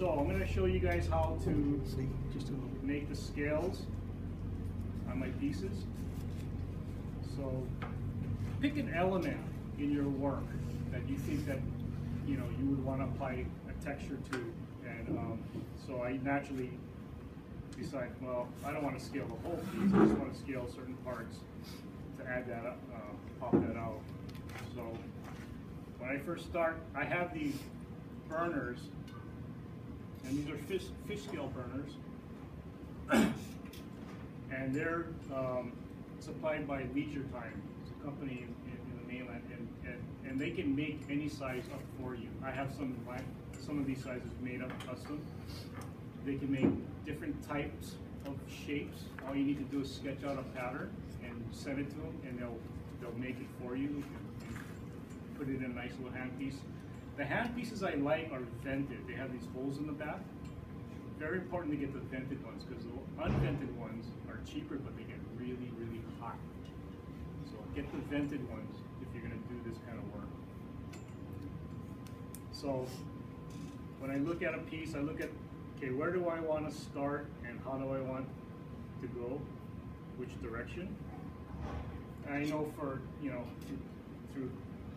So I'm going to show you guys how to make the scales on my pieces. So pick an element in your work that you think that you would want to apply a texture to, and so I naturally decide, well, I don't want to scale the whole piece, I just want to scale certain parts to add that up, pop that out. So when I first start, I have these burners, and these are fish scale burners, and they're supplied by Leisure Time. It's a company in the mainland, and they can make any size up for you. I have some of these sizes made up custom. They can make different types of shapes. All you need to do is sketch out a pattern and send it to them, and they'll make it for you and put it in a nice little handpiece. The handpieces I like are vented. They have these holes in the back. Very important to get the vented ones, because the unvented ones are cheaper, but they get really, really hot. So get the vented ones if you're going to do this kind of work. So when I look at a piece, I look at, okay, where do I want to start and how do I want to go, which direction? And I know for, through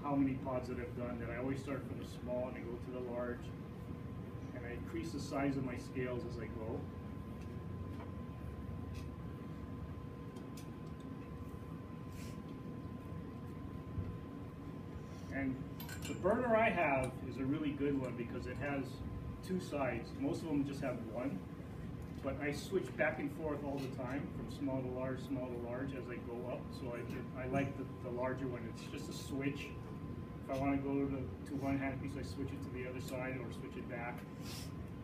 how many pods that I've done, that I always start from the small and I go to the large, and I increase the size of my scales as I go. And the burner I have is a really good one because it has two sides. Most of them just have one, but I switch back and forth all the time from small to large as I go up. So I like the larger one. It's just a switch. If I want to go to one handpiece, I switch it to the other side or switch it back.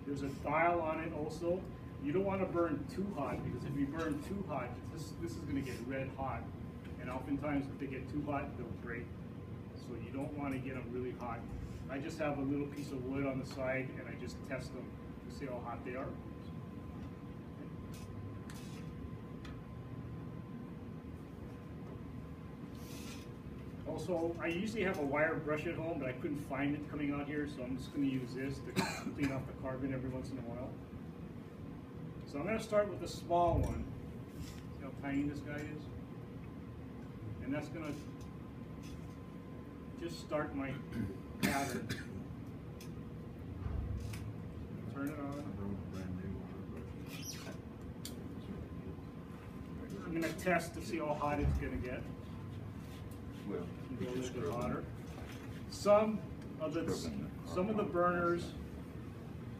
There's a dial on it also. You don't want to burn too hot, because if you burn too hot, this is going to get red hot. And oftentimes if they get too hot, they'll break. So you don't want to get them really hot. I just have a little piece of wood on the side and I just test them to see how hot they are. Also, I usually have a wire brush at home, but I couldn't find it coming out here, so I'm just going to use this to clean off the carbon every once in a while. So I'm going to start with the small one. See how tiny this guy is? And that's going to just start my pattern. Turn it on. I'm going to test to see how hot it's going to get. Go a little bit hotter. Some of the burners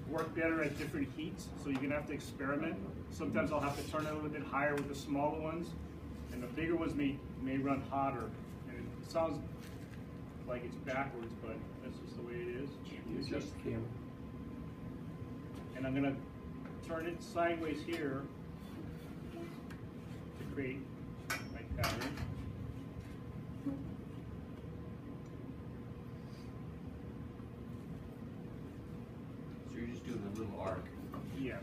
work better at different heats, so you're going to have to experiment. Sometimes I'll have to turn it a little bit higher with the smaller ones, and the bigger ones may run hotter. And it sounds like it's backwards, but that's just the way it is. And I'm going to turn it sideways here to create my pattern. So you're just doing a little arc? Yes.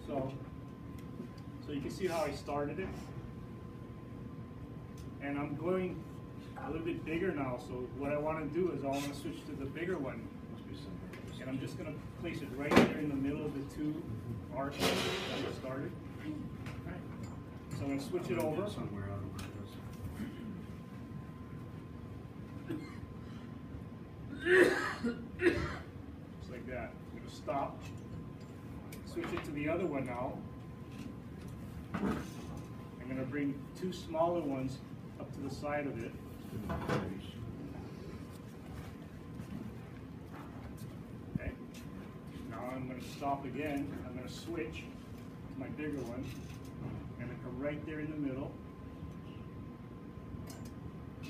So you can see how I started it. And I'm going a little bit bigger now, so what I want to do is I want to switch to the bigger one. And I'm just going to place it right there in the middle of the two arcs that I started. Okay. So I'm going to switch it over. Just like that. I'm going to stop. Switch it to the other one now. I'm going to bring two smaller ones up to the side of it. Okay. Now I'm going to stop again. I'm going to switch to my bigger one. I'm going to come right there in the middle.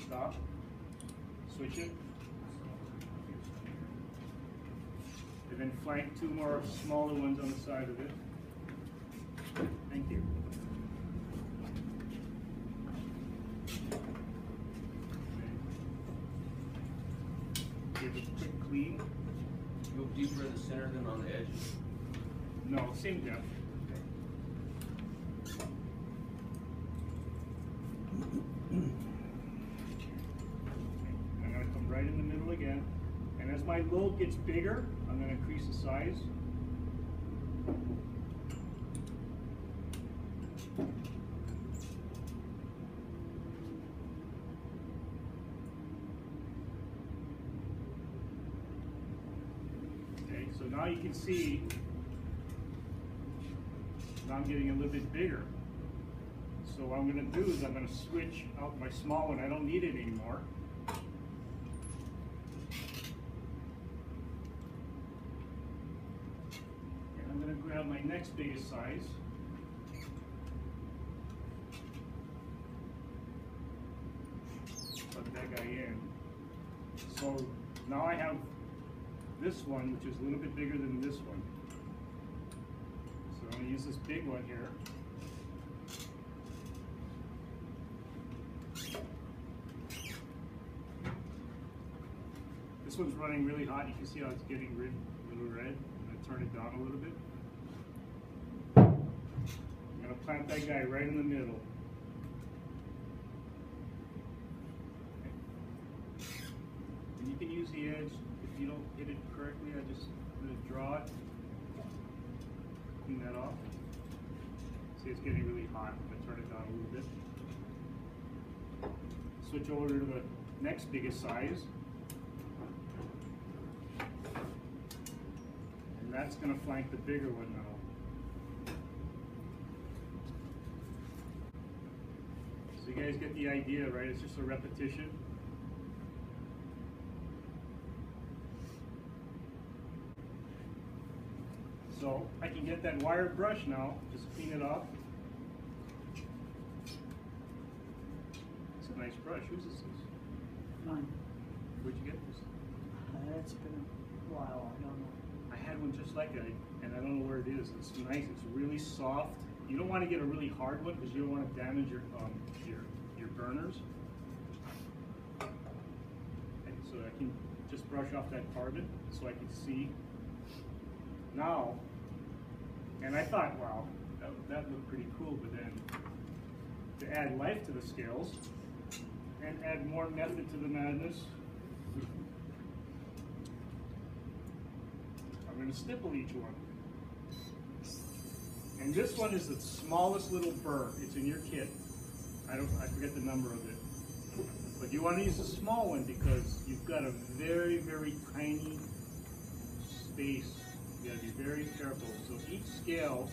Stop. Switch it. And then flank two more smaller ones on the side of it. Thank you. Give it a quick clean. Go deeper in the center than on the edge? No, same depth. I'm going to come right right in the middle again. And as my load gets bigger, I'm going to increase the size. Okay, so now you can see, now I'm getting a little bit bigger. So what I'm going to do is I'm going to switch out my small one. I don't need it anymore. And I'm going to grab my next biggest size. Plug that guy in. So now I have this one, which is a little bit bigger than this one. So I'm going to use this big one here. This one's running really hot. You can see how it's getting a little red. I'm going to turn it down a little bit. I'm going to plant that guy right in the middle. Okay. And you can use the edge. If you don't hit it correctly, I'm going to draw it. Clean that off. See, it's getting really hot. I'm going to turn it down a little bit. Switch over to the next biggest size. And that's going to flank the bigger one now. So you guys get the idea, right? It's just a repetition. So I can get that wired brush now, just clean it off. It's a nice brush. Whose is this? Mine. Where'd you get this? It's been a while, I don't know. I had one just like it, and I don't know where it is. It's nice. It's really soft. You don't want to get a really hard one because you don't want to damage your burners. Okay, so I can just brush off that carbon so I can see. Now, and I thought, wow, that looked pretty cool, but then to add life to the scales and add more method to the madness, I'm going to stipple each one. And this one is the smallest little burr. It's in your kit. I forget the number of it. But you want to use the small one because you've got a very, very tiny space. You got to be very careful. So each scale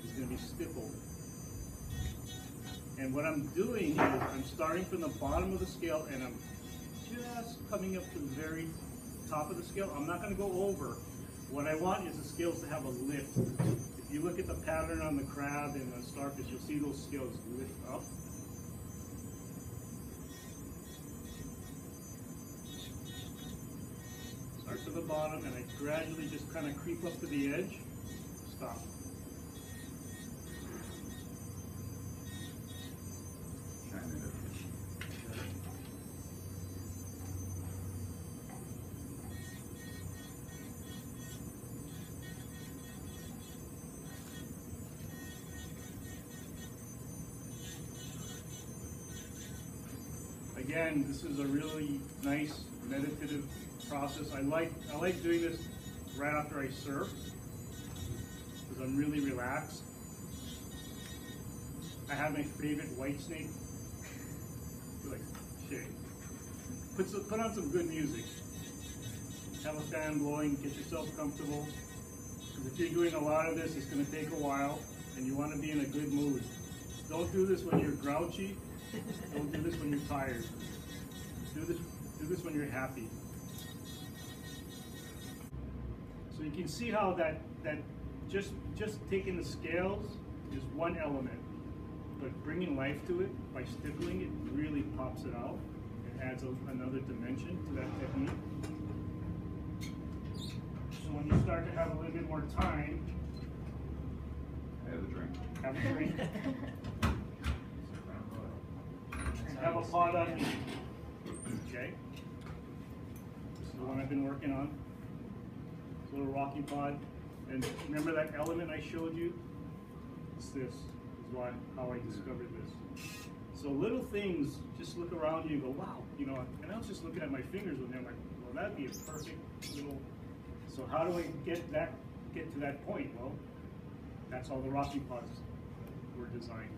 is going to be stippled. And what I'm doing is I'm starting from the bottom of the scale and I'm just coming up to the very top of the scale. I'm not going to go over. What I want is the scales to have a lift. If you look at the pattern on the crab and the starfish, you'll see those scales lift up. Start to the bottom and I gradually just kind of creep up to the edge. Stop. Again, this is a really nice meditative process. I like doing this right after I surf because I'm really relaxed. I have my favorite white snake. Like shake. Put on some good music. Have a fan blowing. Get yourself comfortable. Because if you're doing a lot of this, it's going to take a while, and you want to be in a good mood. Don't do this when you're grouchy. Don't do this when you're tired. Do this when you're happy. So you can see how that just taking the scales is one element, but bringing life to it by stippling it really pops it out. It adds another dimension to that technique. So when you start to have a little bit more time, Have a drink. have a drink. Have a pot on me. Okay? This is the one I've been working on. It's a little rocking pod. And remember that element I showed you? It's this. This is how I discovered this. So little things, just look around you and go, wow, you know, and I was just looking at my fingers with them, like, well, that'd be a perfect little, so how do I get to that point? Well, that's how the Rocky pods were designed.